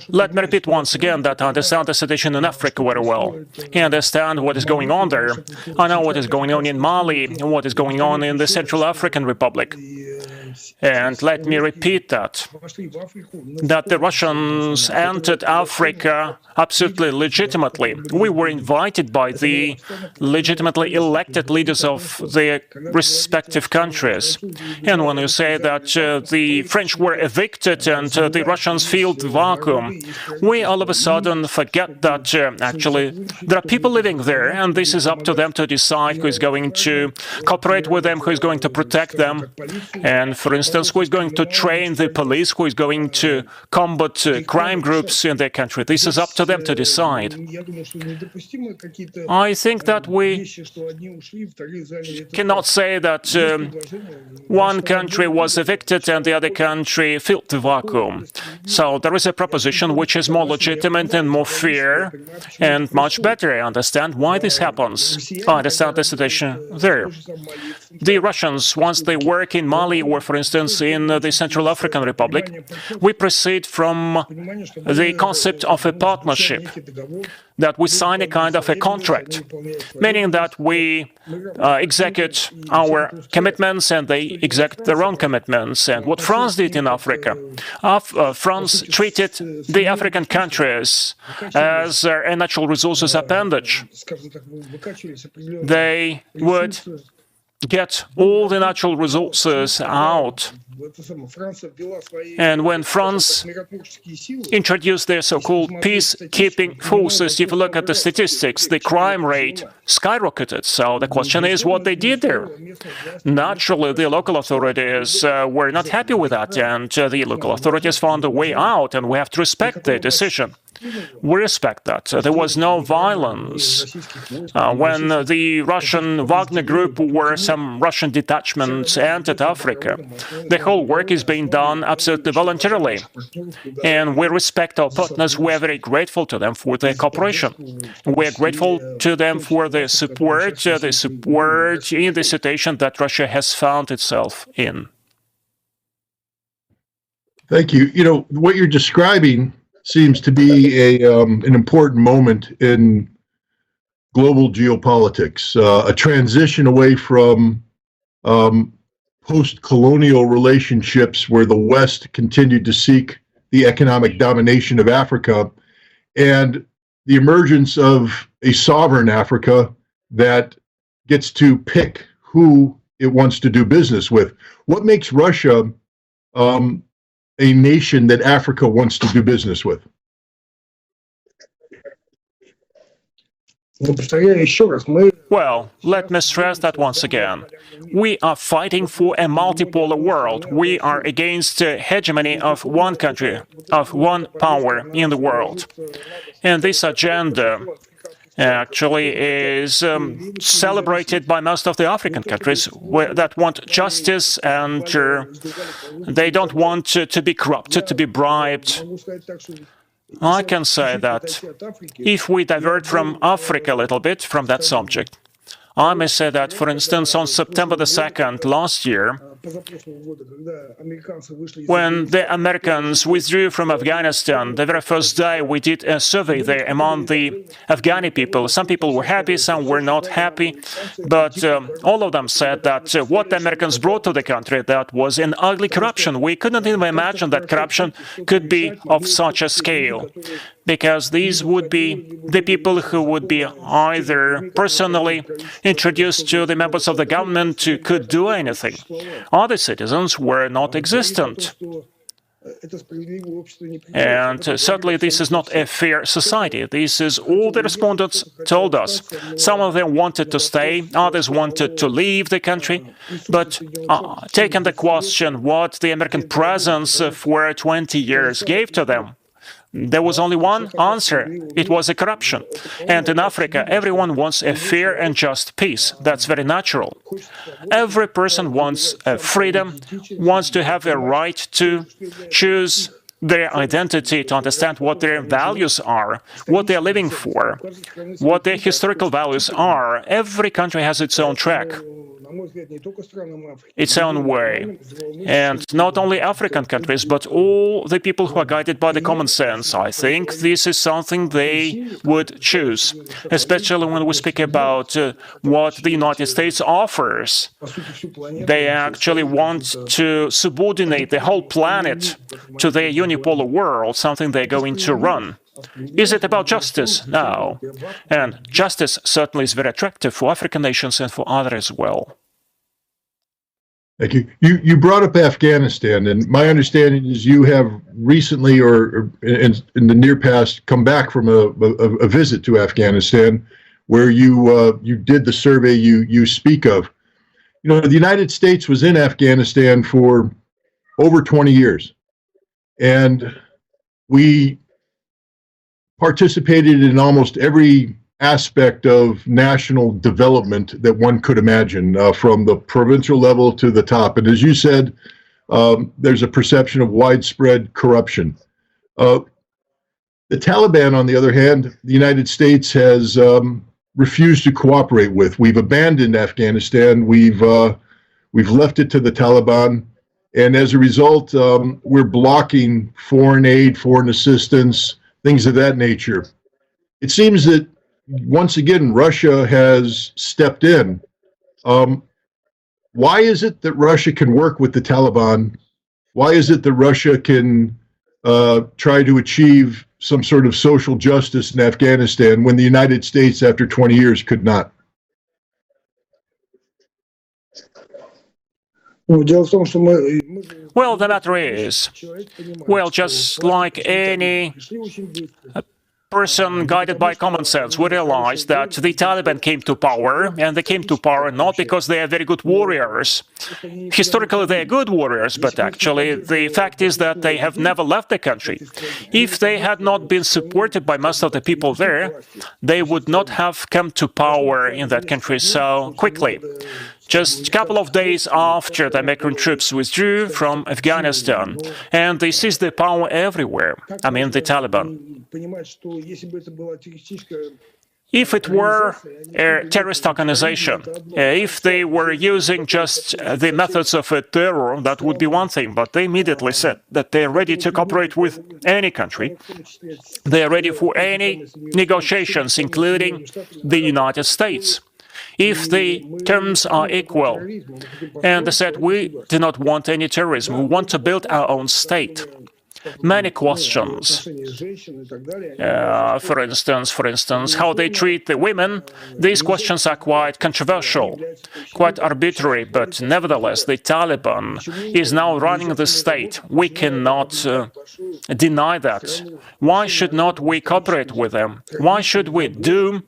Let me repeat once again that I understand the situation in Africa very well. I understand what is going on there. I know what is going on in Mali and what is going on in the Central African Republic. And let me repeat that the Russians entered Africa absolutely legitimately. We were invited by the legitimately elected leaders of the respective countries. And when you say that the French were evicted and the Russians filled the vacuum, we all of a sudden forget that actually there are people living there, and this is up to them to decide who is going to cooperate with them, who is going to protect them, and for instance, who is going to train the police, who is going to combat crime groups in their country. This is up to them to decide. I think that we cannot say that one country was evicted and the other country filled the vacuum. So there is a proposition which is more legitimate and more fair and much better. I understand why this happens. I understand the situation there. The Russians, once they work in Mali or, for instance, in the Central African Republic, we proceed from the concept of a partnership, that we sign a kind of a contract, meaning that we execute our commitments and they execute their own commitments. And what France did in Africa, France treated the African countries as a natural resources appendage. They would get all the natural resources out. And when France introduced their so-called peacekeeping forces, if you look at the statistics, the crime rate skyrocketed. So the question is what they did there. Naturally, the local authorities were not happy with that, and the local authorities found a way out, and we have to respect their decision. We respect that. There was no violence. When the Russian Wagner group or some Russian detachments entered Africa, the whole work is being done absolutely voluntarily. And we respect our partners. We are very grateful to them for their cooperation. We are grateful to them for their support in the situation that Russia has found itself in. Thank you. You know, what you're describing seems to be an important moment in global geopolitics, a transition away from post-colonial relationships where the West continued to seek the economic domination of Africa, and the emergence of a sovereign Africa that gets to pick who it wants to do business with. What makes Russia a nation that Africa wants to do business with? Well, let me stress that once again. We are fighting for a multipolar world. We are against the hegemony of one country, of one power in the world. And this agenda actually is celebrated by most of the African countries that want justice, and they don't want to be corrupted, to be bribed. I can say that if we divert from Africa a little bit, from that subject, I may say that, for instance, on September the 2nd last year, when the Americans withdrew from Afghanistan, the very first day we did a survey there among the Afghani people. Some people were happy, some were not happy, but all of them said that what the Americans brought to the country, that was an ugly corruption. We couldn't even imagine that corruption could be of such a scale, because these would be the people who would be either personally introduced to the members of the government who could do anything. Other citizens were not existent. And certainly this is not a fair society. This is all the respondents told us. Some of them wanted to stay, others wanted to leave the country. But taking the question what the American presence for 20 years gave to them, there was only one answer. It was a corruption. And in Africa, everyone wants a fair and just peace. That's very natural. Every person wants freedom, wants to have a right to choose their identity, to understand what their values are, what they're living for, what their historical values are. Every country has its own track. its own way. And not only African countries, but all the people who are guided by the common sense. I think this is something they would choose, especially when we speak about what the United States offers. They actually want to subordinate the whole planet to their unipolar world, something they're going to run. Is it about justice? No. And justice certainly is very attractive for African nations and for others as well. Thank you. You brought up Afghanistan, and my understanding is you have recently, or in the near past, come back from a visit to Afghanistan, where you did the survey you speak of. You know, the United States was in Afghanistan for over 20 years, and we participated in almost every aspect of national development that one could imagine, from the provincial level to the top. And as you said, there's a perception of widespread corruption. The Taliban, on the other hand, the United States has refused to cooperate with. We've abandoned Afghanistan. We've left it to the Taliban. And as a result, we're blocking foreign aid, foreign assistance, things of that nature. It seems that once again, Russia has stepped in. Why is it that Russia can work with the Taliban? Why is it that Russia can try to achieve some sort of social justice in Afghanistan when the United States, after 20 years, could not? Well, the matter is, well, just like any person guided by common sense, we realize that the Taliban came to power, and they came to power not because they are very good warriors. Historically, they are good warriors, but actually the fact is that they have never left the country. If they had not been supported by most of the people there, they would not have come to power in that country so quickly. Just a couple of days after the American troops withdrew from Afghanistan, and they seized the power everywhere, I mean the Taliban. If it were a terrorist organization, if they were using just the methods of terror, that would be one thing, but they immediately said that they are ready to cooperate with any country. They are ready for any negotiations, including the United States, if the terms are equal. And they said, we do not want any terrorism, we want to build our own state. Many questions, for instance, how they treat the women, these questions are quite controversial, quite arbitrary, but nevertheless, the Taliban is now running the state. We cannot deny that. Why should not we cooperate with them? Why should we doom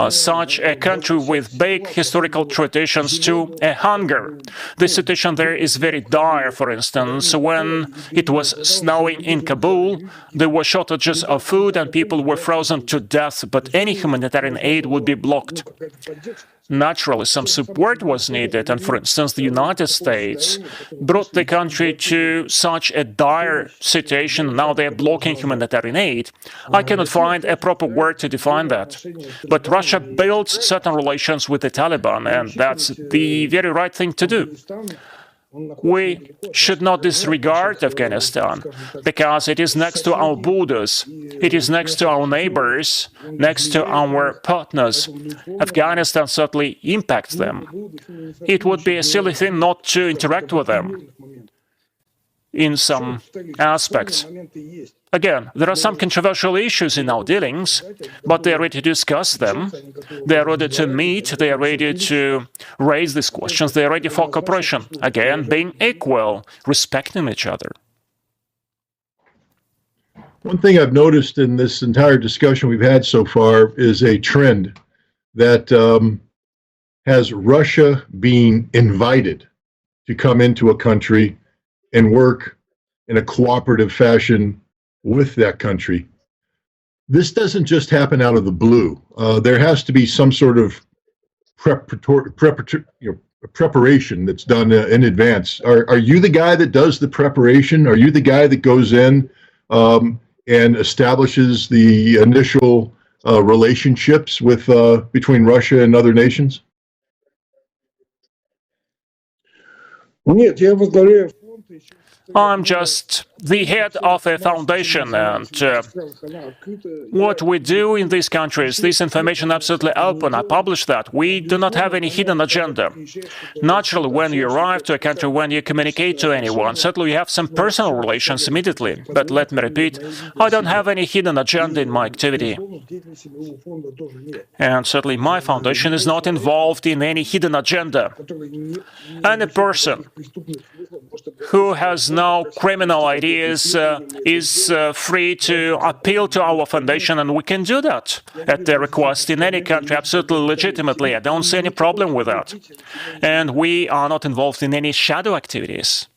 such a country with big historical traditions to a hunger? The situation there is very dire, for instance, when it was snowing in Kabul, there were shortages of food and people were frozen to death, but any humanitarian aid would be blocked. Naturally, some support was needed, and for instance, the United States brought the country to such a dire situation. Now they are blocking humanitarian aid. I cannot find a proper word to define that. But Russia builds certain relations with the Taliban, and that's the very right thing to do. We should not disregard Afghanistan, because it is next to our borders, it is next to our neighbors, next to our partners. Afghanistan certainly impacts them. It would be a silly thing not to interact with them in some aspects. Again, there are some controversial issues in our dealings, but they are ready to discuss them. They are ready to meet. They are ready to raise these questions. They are ready for cooperation. Again, being equal, respecting each other. One thing I've noticed in this entire discussion we've had so far is a trend that has Russia being invited to come into a country and work in a cooperative fashion with that country. This doesn't just happen out of the blue. There has to be some sort of preparation that's done in advance. Are you the guy that does the preparation? Are you the guy that goes in and establishes the initial relationships with between Russia and other nations? I'm just the head of a foundation, and what we do in these countries, this information absolutely open. I publish that. We do not have any hidden agenda. Naturally, when you arrive to a country, when you communicate to anyone, certainly you have some personal relations immediately. But let me repeat, I don't have any hidden agenda in my activity. And certainly my foundation is not involved in any hidden agenda. Any person who has no criminal ideas is free to appeal to our foundation, and we can do that at their request in any country, absolutely legitimately. I don't see any problem with that. And we are not involved in any shadow activities.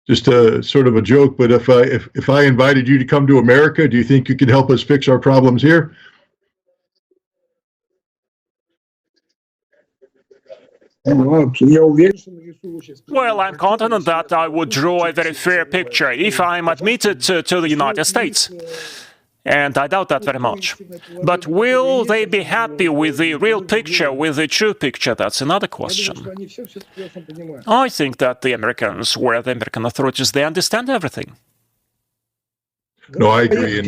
Just a sort of a joke, but if I invited you to come to America, do you think you could help us fix our problems here? Well, I'm confident that I would draw a very fair picture if I'm admitted to the United States. And I doubt that very much. But will they be happy with the real picture, with the true picture? That's another question. I think that the Americans, or the American authorities, they understand everything. No, I agree.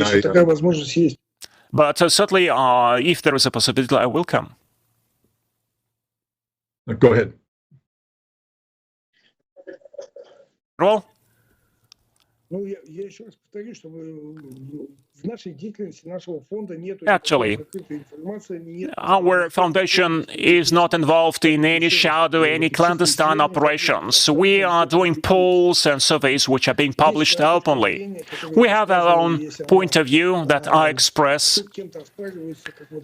But certainly, if there is a possibility, I will come. Go ahead. Well, actually, our foundation is not involved in any shadow, any clandestine operations. We are doing polls and surveys which are being published openly. We have our own point of view that I express,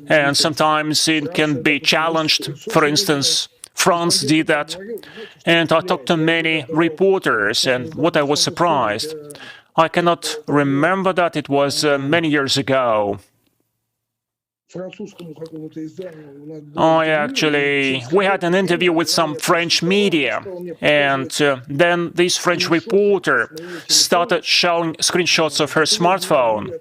and sometimes it can be challenged. For instance, France did that, and I talked to many reporters, and what I was surprised, I cannot remember that, it was many years ago. We had an interview with some French media, and then this French reporter started showing screenshots of her smartphone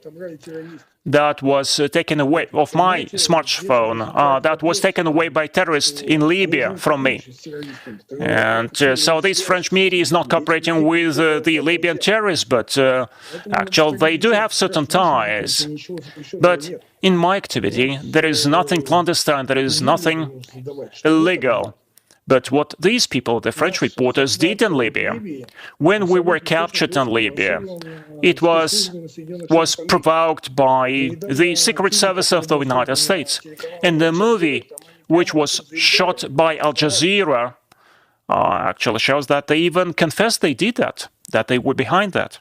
that was taken away, of my smartphone, that was taken away by terrorists in Libya from me. And so this French media is not cooperating with the Libyan terrorists, but actually they do have certain ties. But in my activity, there is nothing clandestine, there is nothing illegal. But what these people, the French reporters, did in Libya, when we were captured in Libya, it was provoked by the Secret Service of the United States. And the movie, which was shot by Al Jazeera, actually shows that they even confessed they did that they were behind that.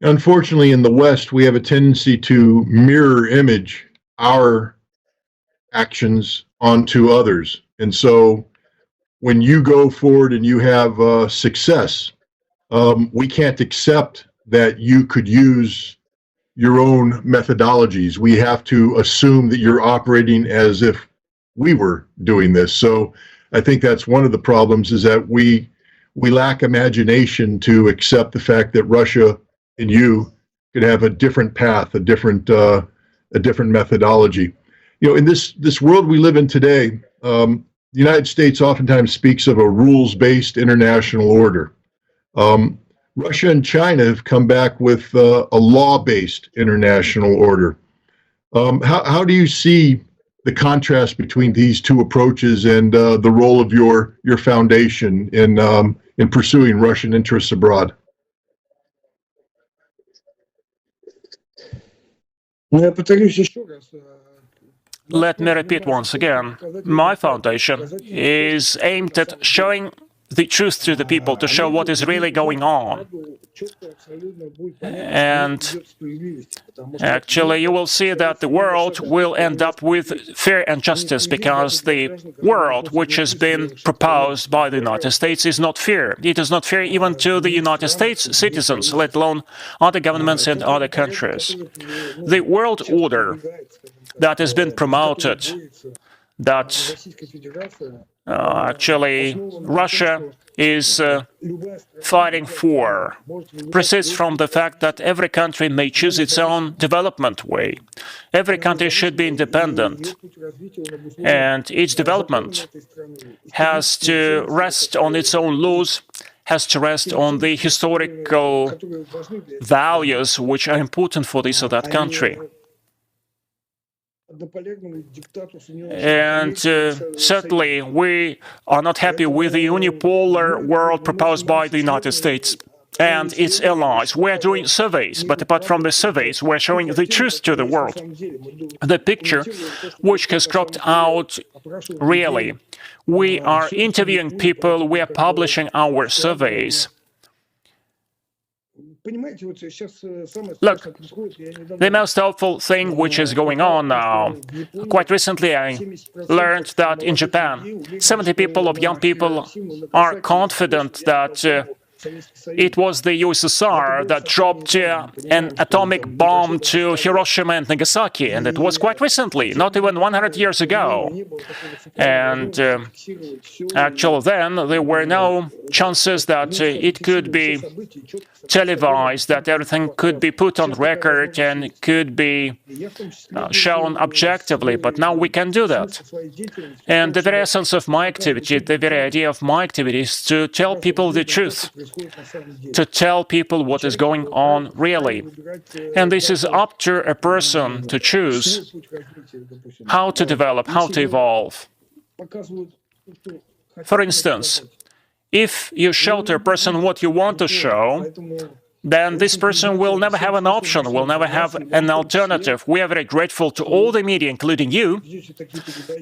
Unfortunately, in the West, we have a tendency to mirror image our actions onto others. And so when you go forward and you have success, we can't accept that you could use your own methodologies. We have to assume that you're operating as if we were doing this. So I think that's one of the problems, is that we lack imagination to accept the fact that Russia and you could have a different path, a different methodology. You know, in this world we live in today, the United States oftentimes speaks of a rules-based international order. Russia and China have come back with a law-based international order. How do you see the contrast between these two approaches and the role of your foundation in pursuing Russian interests abroad? Let me repeat once again, my foundation is aimed at showing the truth to the people, to show what is really going on. And actually, you will see that the world will end up with fair and justice, because the world which has been proposed by the United States is not fair. It is not fair even to the United States citizens, let alone other governments and other countries. The world order that has been promoted, that actually Russia is fighting for proceeds from the fact that every country may choose its own development way. Every country should be independent, and each development has to rest on its own laws, has to rest on the historical values which are important for this or that country. And certainly, we are not happy with the unipolar world proposed by the United States and its allies. We're doing surveys, but apart from the surveys, we're showing the truth to the world. The picture which has cropped out really. We are interviewing people, we are publishing our surveys. Look, the most helpful thing which is going on now, quite recently I learned that in Japan, 70 people of young people are confident that it was the USSR that dropped an atomic bomb to Hiroshima and Nagasaki, and it was quite recently, not even 100 years ago. And actually then there were no chances that it could be televised, that everything could be put on record and could be shown objectively, but now we can do that. And the very essence of my activity, the very idea of my activity is to tell people the truth, to tell people what is going on really. And this is up to a person to choose how to develop, how to evolve. For instance, if you show to a person what you want to show, then this person will never have an option, will never have an alternative. We are very grateful to all the media, including you.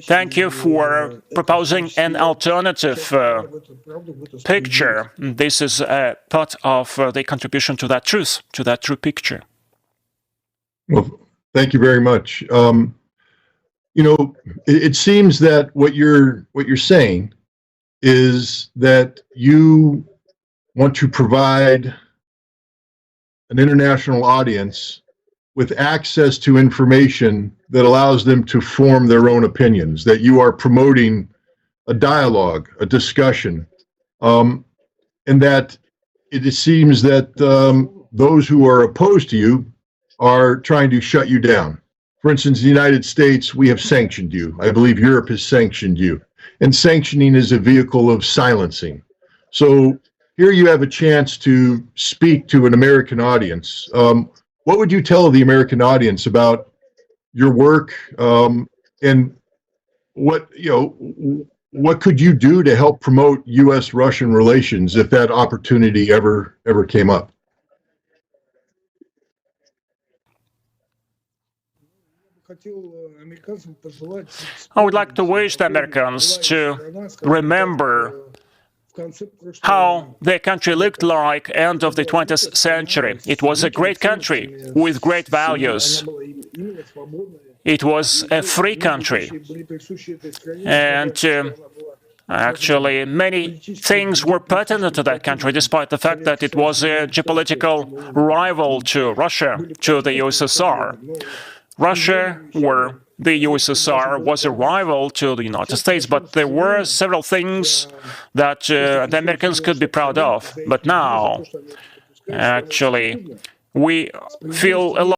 Thank you for proposing an alternative picture. This is part of the contribution to that truth, to that true picture. Well, thank you very much. You know, it seems that what you're saying is that you want to provide an international audience with access to information that allows them to form their own opinions, that you are promoting a dialogue, a discussion, and that it seems that those who are opposed to you are trying to shut you down. For instance, in the United States, we have sanctioned you. I believe Europe has sanctioned you. And sanctioning is a vehicle of silencing. So here you have a chance to speak to an American audience. What would you tell the American audience about your work, and what could you do to help promote U.S.-Russian relations if that opportunity ever came up? I would like to wish the Americans to remember how their country looked like end of the 20th century. It was a great country with great values. It was a free country. And actually, many things were pertinent to that country, despite the fact that it was a geopolitical rival to Russia, to the USSR. Russia, or the USSR, was a rival to the United States, but there were several things that the Americans could be proud of. But now, actually, we feel a lot